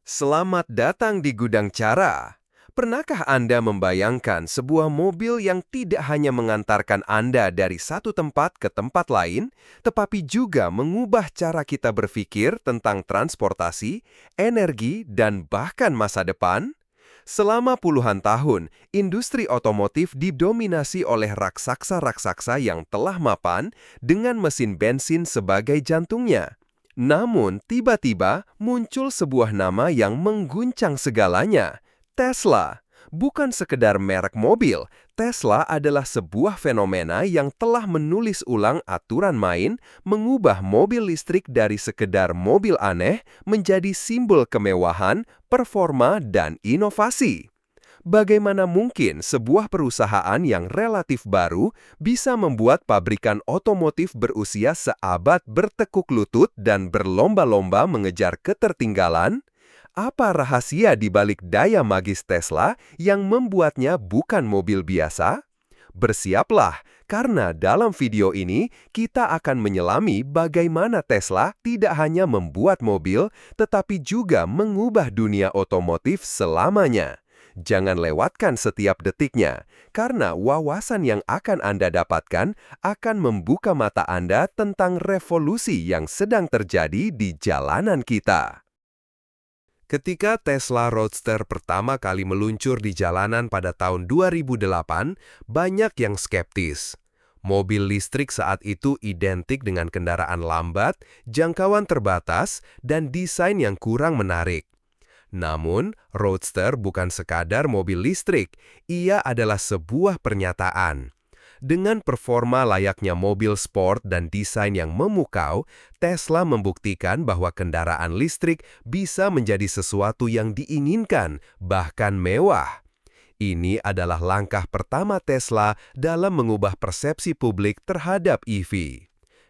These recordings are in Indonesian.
Selamat datang di Gudang Cara. Pernahkah Anda membayangkan sebuah mobil yang tidak hanya mengantarkan Anda dari satu tempat ke tempat lain, tetapi juga mengubah cara kita berpikir tentang transportasi, energi, dan bahkan masa depan? Selama puluhan tahun, industri otomotif didominasi oleh raksasa-raksasa yang telah mapan dengan mesin bensin sebagai jantungnya. Namun, tiba-tiba muncul sebuah nama yang mengguncang segalanya, Tesla. Bukan sekedar merek mobil, Tesla adalah sebuah fenomena yang telah menulis ulang aturan main, mengubah mobil listrik dari sekedar mobil aneh menjadi simbol kemewahan, performa, dan inovasi. Bagaimana mungkin sebuah perusahaan yang relatif baru bisa membuat pabrikan otomotif berusia seabad bertekuk lutut dan berlomba-lomba mengejar ketertinggalan? Apa rahasia di balik daya magis Tesla yang membuatnya bukan mobil biasa? Bersiaplah, karena dalam video ini kita akan menyelami bagaimana Tesla tidak hanya membuat mobil, tetapi juga mengubah dunia otomotif selamanya. Jangan lewatkan setiap detiknya, karena wawasan yang akan Anda dapatkan akan membuka mata Anda tentang revolusi yang sedang terjadi di jalanan kita. Ketika Tesla Roadster pertama kali meluncur di jalanan pada tahun 2008, banyak yang skeptis. Mobil listrik saat itu identik dengan kendaraan lambat, jangkauan terbatas, dan desain yang kurang menarik. Namun, Roadster bukan sekadar mobil listrik, ia adalah sebuah pernyataan. Dengan performa layaknya mobil sport dan desain yang memukau, Tesla membuktikan bahwa kendaraan listrik bisa menjadi sesuatu yang diinginkan, bahkan mewah. Ini adalah langkah pertama Tesla dalam mengubah persepsi publik terhadap EV.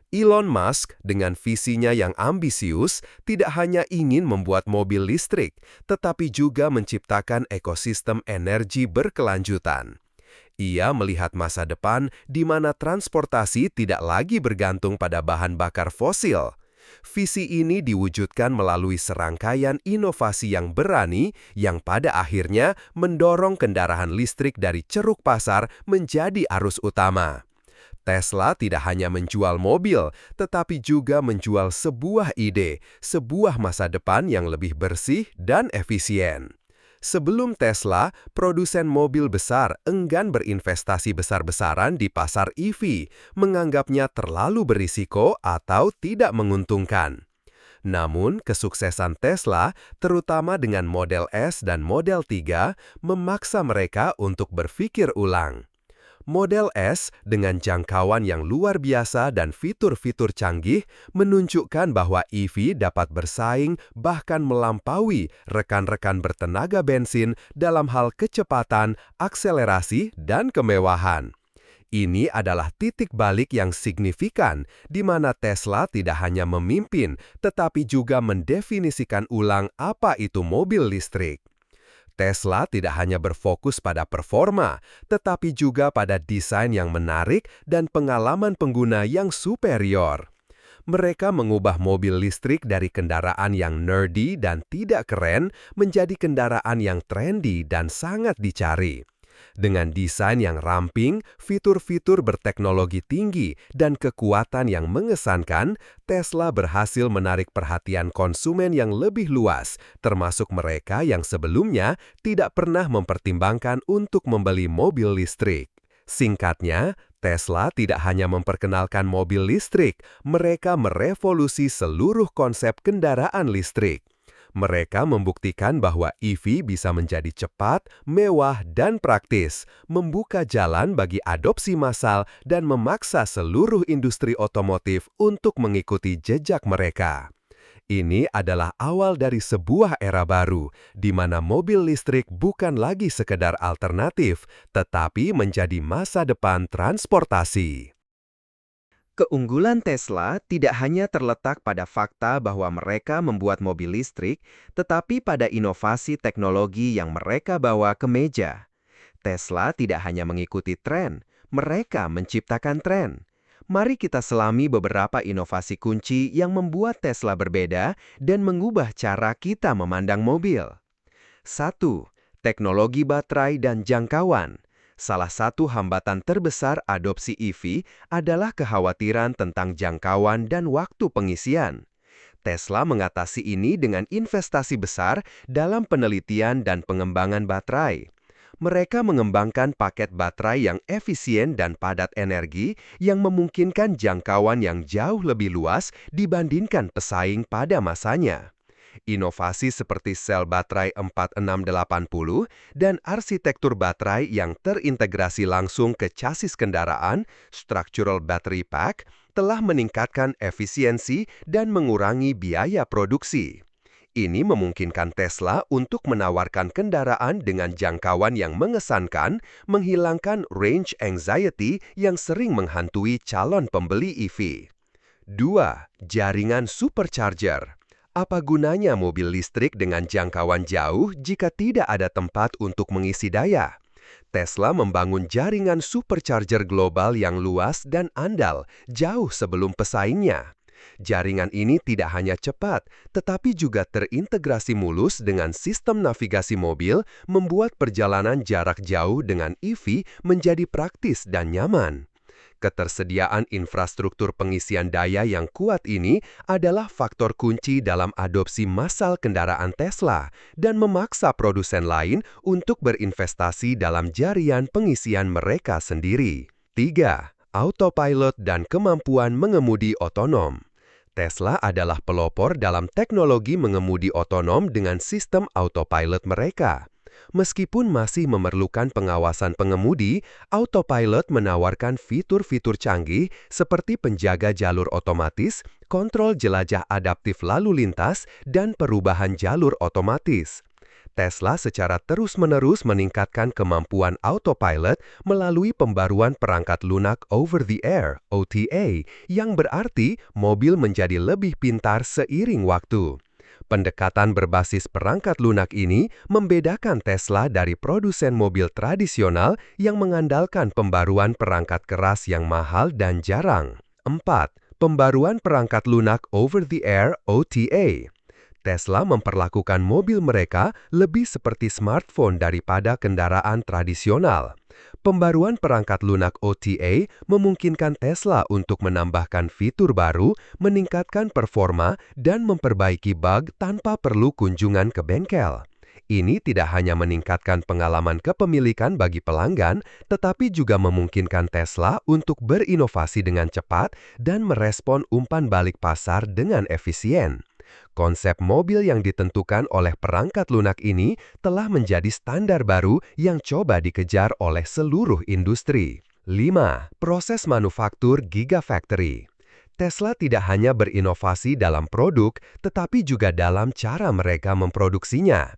Elon Musk dengan visinya yang ambisius tidak hanya ingin membuat mobil listrik, tetapi juga menciptakan ekosistem energi berkelanjutan. Ia melihat masa depan di mana transportasi tidak lagi bergantung pada bahan bakar fosil. Visi ini diwujudkan melalui serangkaian inovasi yang berani yang pada akhirnya mendorong kendaraan listrik dari ceruk pasar menjadi arus utama. Tesla tidak hanya menjual mobil, tetapi juga menjual sebuah ide, sebuah masa depan yang lebih bersih dan efisien. Sebelum Tesla, produsen mobil besar enggan berinvestasi besar-besaran di pasar EV, menganggapnya terlalu berisiko atau tidak menguntungkan. Namun, kesuksesan Tesla, terutama dengan Model S dan Model 3, memaksa mereka untuk berpikir ulang. Model S dengan jangkauan yang luar biasa dan fitur-fitur canggih menunjukkan bahwa EV dapat bersaing bahkan melampaui rekan-rekan bertenaga bensin dalam hal kecepatan, akselerasi, dan kemewahan. Ini adalah titik balik yang signifikan di mana Tesla tidak hanya memimpin tetapi juga mendefinisikan ulang apa itu mobil listrik. Tesla tidak hanya berfokus pada performa, tetapi juga pada desain yang menarik dan pengalaman pengguna yang superior. Mereka mengubah mobil listrik dari kendaraan yang nerdy dan tidak keren menjadi kendaraan yang trendy dan sangat dicari. Dengan desain yang ramping, fitur-fitur berteknologi tinggi, dan kekuatan yang mengesankan, Tesla berhasil menarik perhatian konsumen yang lebih luas, termasuk mereka yang sebelumnya tidak pernah mempertimbangkan untuk membeli mobil listrik. Singkatnya, Tesla tidak hanya memperkenalkan mobil listrik, mereka merevolusi seluruh konsep kendaraan listrik. Mereka membuktikan bahwa EV bisa menjadi cepat, mewah, dan praktis, membuka jalan bagi adopsi massal dan memaksa seluruh industri otomotif untuk mengikuti jejak mereka. Ini adalah awal dari sebuah era baru, di mana mobil listrik bukan lagi sekedar alternatif, tetapi menjadi masa depan transportasi. Keunggulan Tesla tidak hanya terletak pada fakta bahwa mereka membuat mobil listrik, tetapi pada inovasi teknologi yang mereka bawa ke meja. Tesla tidak hanya mengikuti tren, mereka menciptakan tren. Mari kita selami beberapa inovasi kunci yang membuat Tesla berbeda dan mengubah cara kita memandang mobil. 1. Teknologi baterai dan jangkauan. Salah satu hambatan terbesar adopsi EV adalah kekhawatiran tentang jangkauan dan waktu pengisian. Tesla mengatasi ini dengan investasi besar dalam penelitian dan pengembangan baterai. Mereka mengembangkan paket baterai yang efisien dan padat energi yang memungkinkan jangkauan yang jauh lebih luas dibandingkan pesaing pada masanya. Inovasi seperti sel baterai 4680 dan arsitektur baterai yang terintegrasi langsung ke chassis kendaraan, structural battery pack, telah meningkatkan efisiensi dan mengurangi biaya produksi. Ini memungkinkan Tesla untuk menawarkan kendaraan dengan jangkauan yang mengesankan, menghilangkan range anxiety yang sering menghantui calon pembeli EV. 2. Jaringan supercharger. Apa gunanya mobil listrik dengan jangkauan jauh jika tidak ada tempat untuk mengisi daya? Tesla membangun jaringan supercharger global yang luas dan andal jauh sebelum pesaingnya. Jaringan ini tidak hanya cepat, tetapi juga terintegrasi mulus dengan sistem navigasi mobil, membuat perjalanan jarak jauh dengan EV menjadi praktis dan nyaman. Ketersediaan infrastruktur pengisian daya yang kuat ini adalah faktor kunci dalam adopsi massal kendaraan Tesla dan memaksa produsen lain untuk berinvestasi dalam jaringan pengisian mereka sendiri. 3. Autopilot dan kemampuan mengemudi otonom. Tesla adalah pelopor dalam teknologi mengemudi otonom dengan sistem autopilot mereka. Meskipun masih memerlukan pengawasan pengemudi, autopilot menawarkan fitur-fitur canggih seperti penjaga jalur otomatis, kontrol jelajah adaptif lalu lintas, dan perubahan jalur otomatis. Tesla secara terus-menerus meningkatkan kemampuan autopilot melalui pembaruan perangkat lunak over-the-air (OTA), yang berarti mobil menjadi lebih pintar seiring waktu. Pendekatan berbasis perangkat lunak ini membedakan Tesla dari produsen mobil tradisional yang mengandalkan pembaruan perangkat keras yang mahal dan jarang. 4. Pembaruan perangkat lunak over-the-air (OTA). Tesla memperlakukan mobil mereka lebih seperti smartphone daripada kendaraan tradisional. Pembaruan perangkat lunak OTA memungkinkan Tesla untuk menambahkan fitur baru, meningkatkan performa, dan memperbaiki bug tanpa perlu kunjungan ke bengkel. Ini tidak hanya meningkatkan pengalaman kepemilikan bagi pelanggan, tetapi juga memungkinkan Tesla untuk berinovasi dengan cepat dan merespon umpan balik pasar dengan efisien. Konsep mobil yang ditentukan oleh perangkat lunak ini telah menjadi standar baru yang coba dikejar oleh seluruh industri. 5. Proses manufaktur Gigafactory. Tesla tidak hanya berinovasi dalam produk, tetapi juga dalam cara mereka memproduksinya.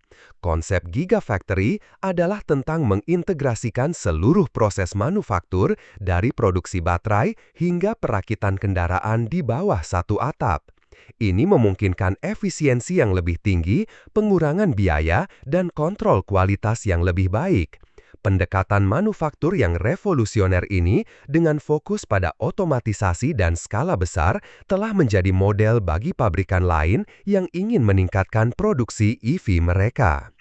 Konsep Gigafactory adalah tentang mengintegrasikan seluruh proses manufaktur dari produksi baterai hingga perakitan kendaraan di bawah satu atap. Ini memungkinkan efisiensi yang lebih tinggi, pengurangan biaya, dan kontrol kualitas yang lebih baik. Pendekatan manufaktur yang revolusioner ini dengan fokus pada otomatisasi dan skala besar telah menjadi model bagi pabrikan lain yang ingin meningkatkan produksi EV mereka.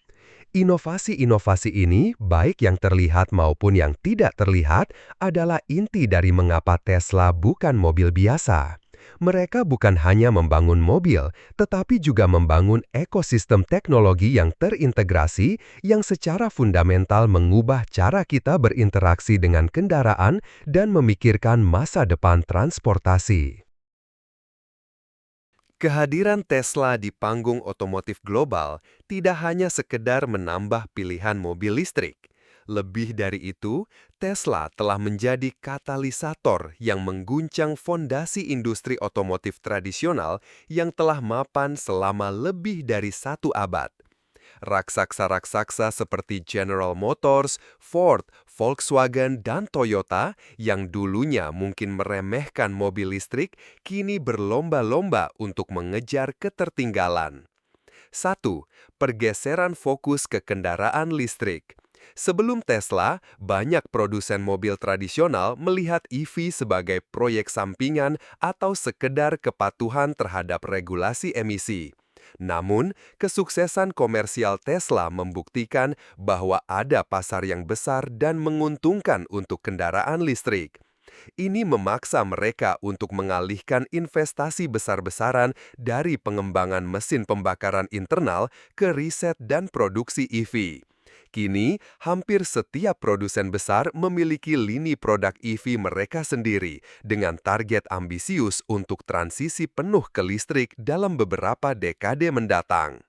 Inovasi-inovasi ini, baik yang terlihat maupun yang tidak terlihat, adalah inti dari mengapa Tesla bukan mobil biasa. Mereka bukan hanya membangun mobil, tetapi juga membangun ekosistem teknologi yang terintegrasi yang secara fundamental mengubah cara kita berinteraksi dengan kendaraan dan memikirkan masa depan transportasi. Kehadiran Tesla di panggung otomotif global tidak hanya sekedar menambah pilihan mobil listrik. Lebih dari itu, Tesla telah menjadi katalisator yang mengguncang fondasi industri otomotif tradisional yang telah mapan selama lebih dari 1 abad. Raksasa-raksasa seperti General Motors, Ford, Volkswagen, dan Toyota yang dulunya mungkin meremehkan mobil listrik, kini berlomba-lomba untuk mengejar ketertinggalan. 1. Pergeseran fokus ke kendaraan listrik. Sebelum Tesla, banyak produsen mobil tradisional melihat EV sebagai proyek sampingan atau sekedar kepatuhan terhadap regulasi emisi. Namun, kesuksesan komersial Tesla membuktikan bahwa ada pasar yang besar dan menguntungkan untuk kendaraan listrik. Ini memaksa mereka untuk mengalihkan investasi besar-besaran dari pengembangan mesin pembakaran internal ke riset dan produksi EV. Kini, hampir setiap produsen besar memiliki lini produk EV mereka sendiri dengan target ambisius untuk transisi penuh ke listrik dalam beberapa dekade mendatang.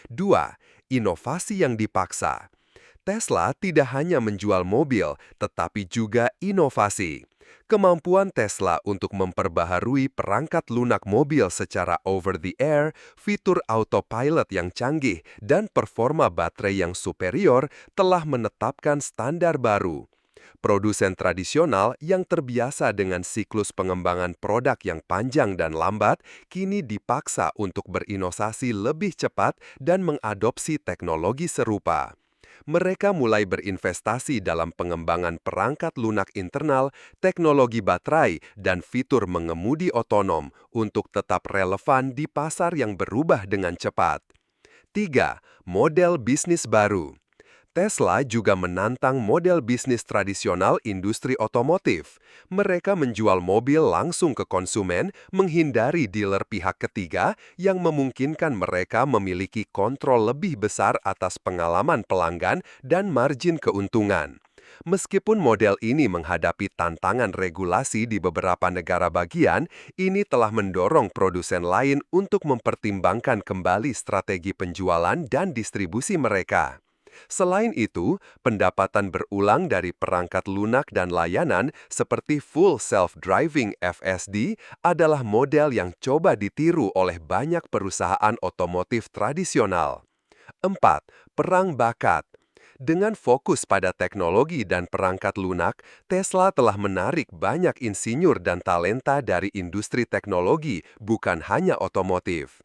2. Inovasi yang dipaksa. Tesla tidak hanya menjual mobil, tetapi juga inovasi. Kemampuan Tesla untuk memperbaharui perangkat lunak mobil secara over-the-air, fitur autopilot yang canggih, dan performa baterai yang superior telah menetapkan standar baru. Produsen tradisional yang terbiasa dengan siklus pengembangan produk yang panjang dan lambat, kini dipaksa untuk berinovasi lebih cepat dan mengadopsi teknologi serupa. Mereka mulai berinvestasi dalam pengembangan perangkat lunak internal, teknologi baterai, dan fitur mengemudi otonom untuk tetap relevan di pasar yang berubah dengan cepat. 3. Model bisnis baru. Tesla juga menantang model bisnis tradisional industri otomotif. Mereka menjual mobil langsung ke konsumen, menghindari dealer pihak ketiga yang memungkinkan mereka memiliki kontrol lebih besar atas pengalaman pelanggan dan margin keuntungan. Meskipun model ini menghadapi tantangan regulasi di beberapa negara bagian, ini telah mendorong produsen lain untuk mempertimbangkan kembali strategi penjualan dan distribusi mereka. Selain itu, pendapatan berulang dari perangkat lunak dan layanan seperti Full Self-Driving (FSD) adalah model yang coba ditiru oleh banyak perusahaan otomotif tradisional. 4. Perang bakat. Dengan fokus pada teknologi dan perangkat lunak, Tesla telah menarik banyak insinyur dan talenta dari industri teknologi, bukan hanya otomotif.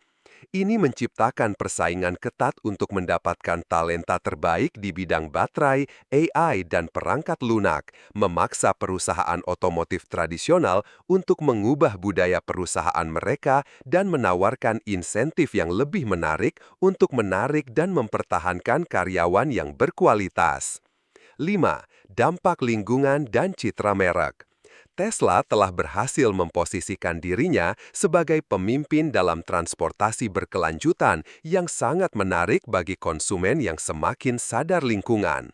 Ini menciptakan persaingan ketat untuk mendapatkan talenta terbaik di bidang baterai, AI, dan perangkat lunak, memaksa perusahaan otomotif tradisional untuk mengubah budaya perusahaan mereka dan menawarkan insentif yang lebih menarik untuk menarik dan mempertahankan karyawan yang berkualitas. 5. Dampak lingkungan dan citra merek. Tesla telah berhasil memposisikan dirinya sebagai pemimpin dalam transportasi berkelanjutan yang sangat menarik bagi konsumen yang semakin sadar lingkungan.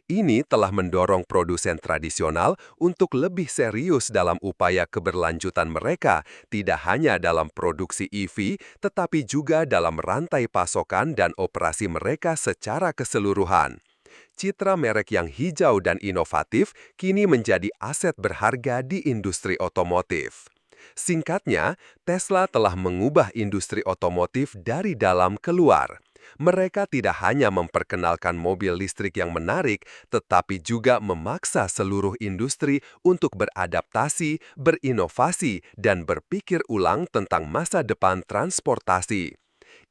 Ini telah mendorong produsen tradisional untuk lebih serius dalam upaya keberlanjutan mereka, tidak hanya dalam produksi EV, tetapi juga dalam rantai pasokan dan operasi mereka secara keseluruhan. Citra merek yang hijau dan inovatif kini menjadi aset berharga di industri otomotif. Singkatnya, Tesla telah mengubah industri otomotif dari dalam keluar. Mereka tidak hanya memperkenalkan mobil listrik yang menarik, tetapi juga memaksa seluruh industri untuk beradaptasi, berinovasi, dan berpikir ulang tentang masa depan transportasi.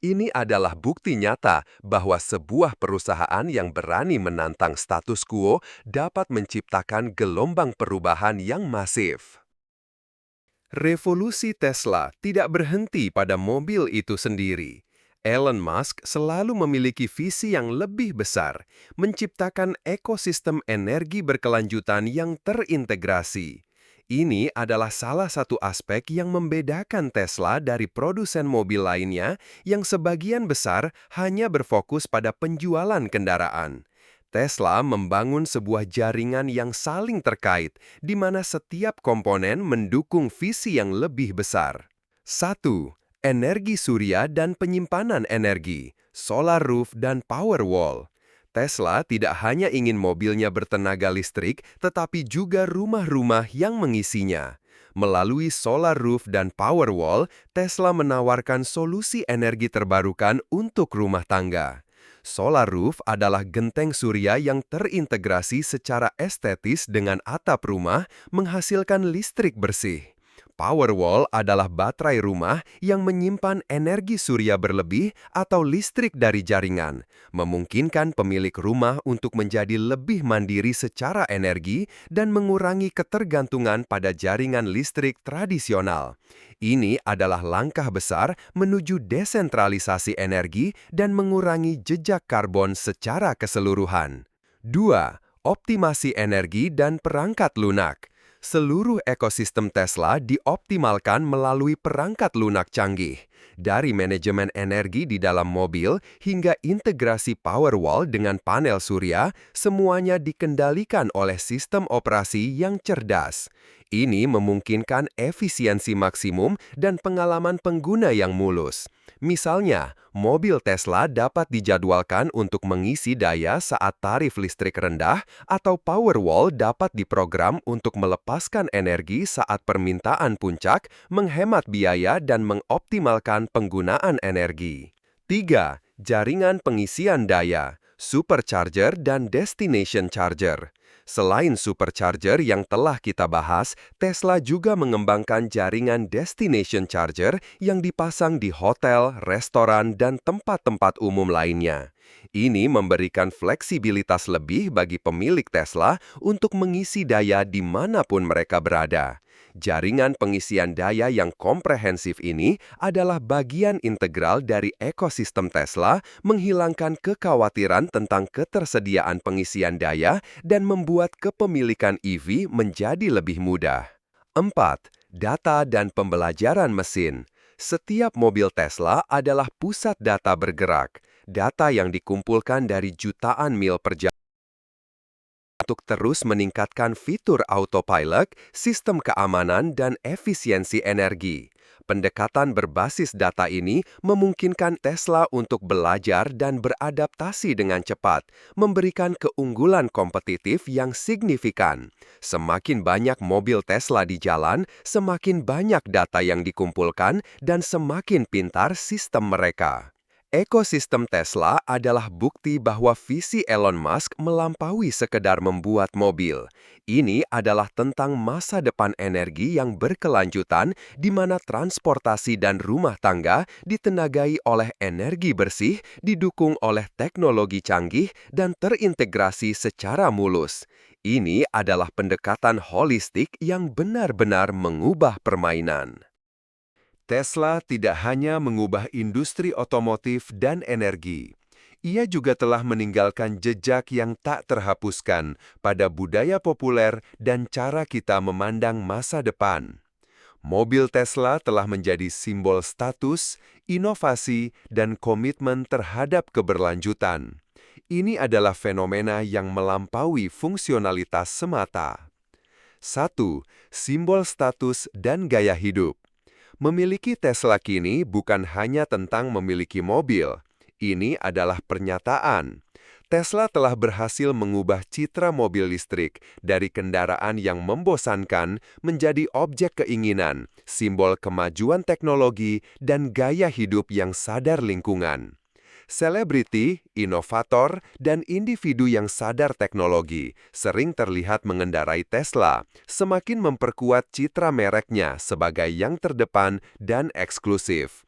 Ini adalah bukti nyata bahwa sebuah perusahaan yang berani menantang status quo dapat menciptakan gelombang perubahan yang masif. Revolusi Tesla tidak berhenti pada mobil itu sendiri. Elon Musk selalu memiliki visi yang lebih besar, menciptakan ekosistem energi berkelanjutan yang terintegrasi. Ini adalah salah satu aspek yang membedakan Tesla dari produsen mobil lainnya yang sebagian besar hanya berfokus pada penjualan kendaraan. Tesla membangun sebuah jaringan yang saling terkait, di mana setiap komponen mendukung visi yang lebih besar. 1. Energi surya dan penyimpanan energi, solar roof dan Powerwall. Tesla tidak hanya ingin mobilnya bertenaga listrik, tetapi juga rumah-rumah yang mengisinya. Melalui solar roof dan Powerwall, Tesla menawarkan solusi energi terbarukan untuk rumah tangga. Solar roof adalah genteng surya yang terintegrasi secara estetis dengan atap rumah, menghasilkan listrik bersih. Powerwall adalah baterai rumah yang menyimpan energi surya berlebih atau listrik dari jaringan, memungkinkan pemilik rumah untuk menjadi lebih mandiri secara energi dan mengurangi ketergantungan pada jaringan listrik tradisional. Ini adalah langkah besar menuju desentralisasi energi dan mengurangi jejak karbon secara keseluruhan. 2. Optimasi energi dan perangkat lunak. Seluruh ekosistem Tesla dioptimalkan melalui perangkat lunak canggih. Dari manajemen energi di dalam mobil hingga integrasi Powerwall dengan panel surya, semuanya dikendalikan oleh sistem operasi yang cerdas. Ini memungkinkan efisiensi maksimum dan pengalaman pengguna yang mulus. Misalnya, mobil Tesla dapat dijadwalkan untuk mengisi daya saat tarif listrik rendah atau Powerwall dapat diprogram untuk melepaskan energi saat permintaan puncak, menghemat biaya dan mengoptimalkan penggunaan energi. 3. Jaringan pengisian daya, supercharger dan destination charger. Selain supercharger yang telah kita bahas, Tesla juga mengembangkan jaringan destination charger yang dipasang di hotel, restoran, dan tempat-tempat umum lainnya. Ini memberikan fleksibilitas lebih bagi pemilik Tesla untuk mengisi daya dimanapun mereka berada. Jaringan pengisian daya yang komprehensif ini adalah bagian integral dari ekosistem Tesla, menghilangkan kekhawatiran tentang ketersediaan pengisian daya dan membuat kepemilikan EV menjadi lebih mudah. 4. Data dan pembelajaran mesin. Setiap mobil Tesla adalah pusat data bergerak. Data yang dikumpulkan dari jutaan mil per jam untuk terus meningkatkan fitur autopilot, sistem keamanan, dan efisiensi energi. Pendekatan berbasis data ini memungkinkan Tesla untuk belajar dan beradaptasi dengan cepat, memberikan keunggulan kompetitif yang signifikan. Semakin banyak mobil Tesla di jalan, semakin banyak data yang dikumpulkan, dan semakin pintar sistem mereka. Ekosistem Tesla adalah bukti bahwa visi Elon Musk melampaui sekedar membuat mobil. Ini adalah tentang masa depan energi yang berkelanjutan di mana transportasi dan rumah tangga ditenagai oleh energi bersih, didukung oleh teknologi canggih, dan terintegrasi secara mulus. Ini adalah pendekatan holistik yang benar-benar mengubah permainan. Tesla tidak hanya mengubah industri otomotif dan energi. Ia juga telah meninggalkan jejak yang tak terhapuskan pada budaya populer dan cara kita memandang masa depan. Mobil Tesla telah menjadi simbol status, inovasi, dan komitmen terhadap keberlanjutan. Ini adalah fenomena yang melampaui fungsionalitas semata. 1. Simbol status dan gaya hidup. Memiliki Tesla kini bukan hanya tentang memiliki mobil. Ini adalah pernyataan. Tesla telah berhasil mengubah citra mobil listrik dari kendaraan yang membosankan menjadi objek keinginan, simbol kemajuan teknologi, dan gaya hidup yang sadar lingkungan. Selebriti, inovator, dan individu yang sadar teknologi sering terlihat mengendarai Tesla, semakin memperkuat citra mereknya sebagai yang terdepan dan eksklusif.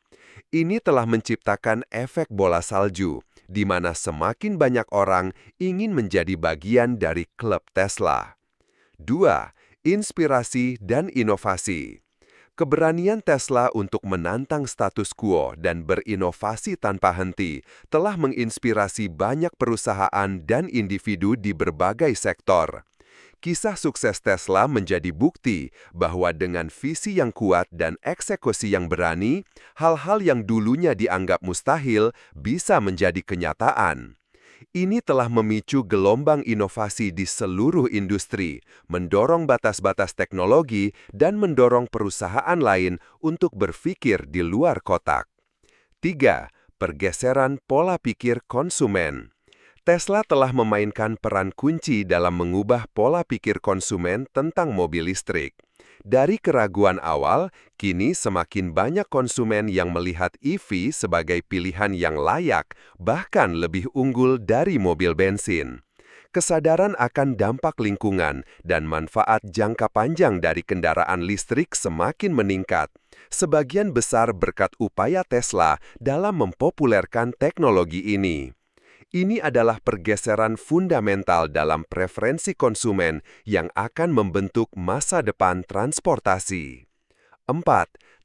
Ini telah menciptakan efek bola salju, di mana semakin banyak orang ingin menjadi bagian dari klub Tesla. 2. Inspirasi dan inovasi. Keberanian Tesla untuk menantang status quo dan berinovasi tanpa henti telah menginspirasi banyak perusahaan dan individu di berbagai sektor. Kisah sukses Tesla menjadi bukti bahwa dengan visi yang kuat dan eksekusi yang berani, hal-hal yang dulunya dianggap mustahil bisa menjadi kenyataan. Ini telah memicu gelombang inovasi di seluruh industri, mendorong batas-batas teknologi, dan mendorong perusahaan lain untuk berpikir di luar kotak. 3. Pergeseran pola pikir konsumen. Tesla telah memainkan peran kunci dalam mengubah pola pikir konsumen tentang mobil listrik. Dari keraguan awal, kini semakin banyak konsumen yang melihat EV sebagai pilihan yang layak, bahkan lebih unggul dari mobil bensin. Kesadaran akan dampak lingkungan dan manfaat jangka panjang dari kendaraan listrik semakin meningkat, sebagian besar berkat upaya Tesla dalam mempopulerkan teknologi ini. Ini adalah pergeseran fundamental dalam preferensi konsumen yang akan membentuk masa depan transportasi. 4.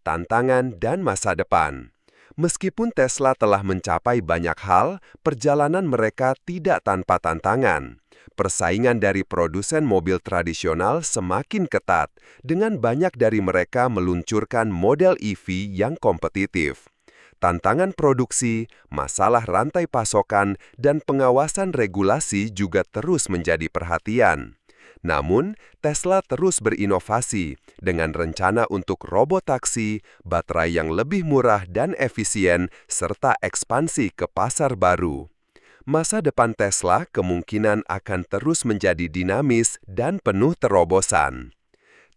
Tantangan dan masa depan. Meskipun Tesla telah mencapai banyak hal, perjalanan mereka tidak tanpa tantangan. Persaingan dari produsen mobil tradisional semakin ketat, dengan banyak dari mereka meluncurkan model EV yang kompetitif. Tantangan produksi, masalah rantai pasokan, dan pengawasan regulasi juga terus menjadi perhatian. Namun, Tesla terus berinovasi dengan rencana untuk robotaksi, baterai yang lebih murah dan efisien, serta ekspansi ke pasar baru. Masa depan Tesla kemungkinan akan terus menjadi dinamis dan penuh terobosan.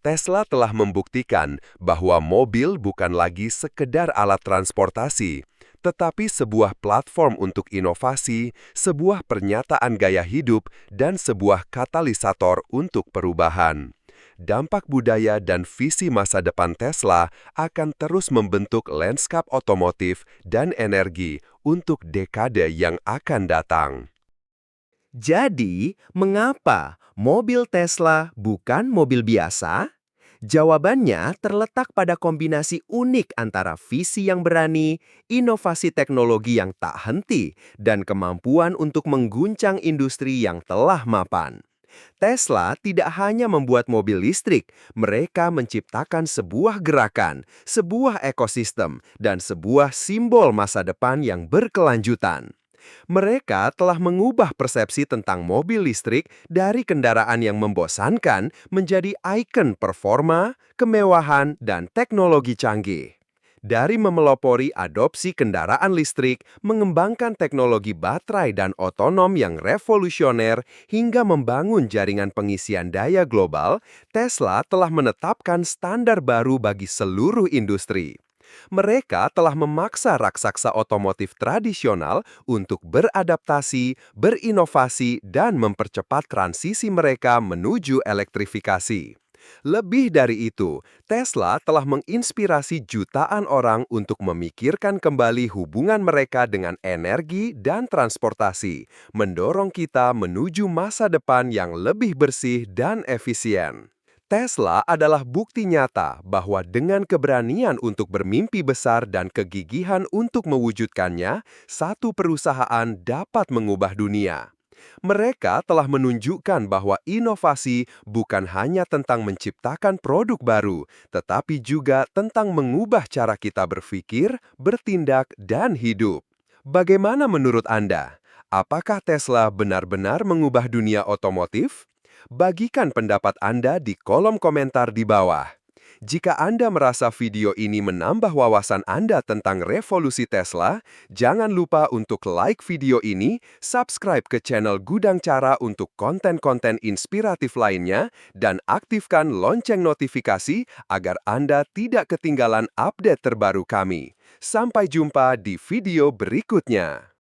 Tesla telah membuktikan bahwa mobil bukan lagi sekedar alat transportasi, tetapi sebuah platform untuk inovasi, sebuah pernyataan gaya hidup, dan sebuah katalisator untuk perubahan. Dampak budaya dan visi masa depan Tesla akan terus membentuk lanskap otomotif dan energi untuk dekade yang akan datang. Jadi, mengapa mobil Tesla bukan mobil biasa? Jawabannya terletak pada kombinasi unik antara visi yang berani, inovasi teknologi yang tak henti, dan kemampuan untuk mengguncang industri yang telah mapan. Tesla tidak hanya membuat mobil listrik, mereka menciptakan sebuah gerakan, sebuah ekosistem, dan sebuah simbol masa depan yang berkelanjutan. Mereka telah mengubah persepsi tentang mobil listrik dari kendaraan yang membosankan menjadi ikon performa, kemewahan, dan teknologi canggih. Dari memelopori adopsi kendaraan listrik, mengembangkan teknologi baterai dan otonom yang revolusioner, hingga membangun jaringan pengisian daya global, Tesla telah menetapkan standar baru bagi seluruh industri. Mereka telah memaksa raksasa otomotif tradisional untuk beradaptasi, berinovasi, dan mempercepat transisi mereka menuju elektrifikasi. Lebih dari itu, Tesla telah menginspirasi jutaan orang untuk memikirkan kembali hubungan mereka dengan energi dan transportasi, mendorong kita menuju masa depan yang lebih bersih dan efisien. Tesla adalah bukti nyata bahwa dengan keberanian untuk bermimpi besar dan kegigihan untuk mewujudkannya, satu perusahaan dapat mengubah dunia. Mereka telah menunjukkan bahwa inovasi bukan hanya tentang menciptakan produk baru, tetapi juga tentang mengubah cara kita berpikir, bertindak, dan hidup. Bagaimana menurut Anda? Apakah Tesla benar-benar mengubah dunia otomotif? Bagikan pendapat Anda di kolom komentar di bawah. Jika Anda merasa video ini menambah wawasan Anda tentang revolusi Tesla, jangan lupa untuk like video ini, subscribe ke channel Gudang Cara untuk konten-konten inspiratif lainnya, dan aktifkan lonceng notifikasi agar Anda tidak ketinggalan update terbaru kami. Sampai jumpa di video berikutnya.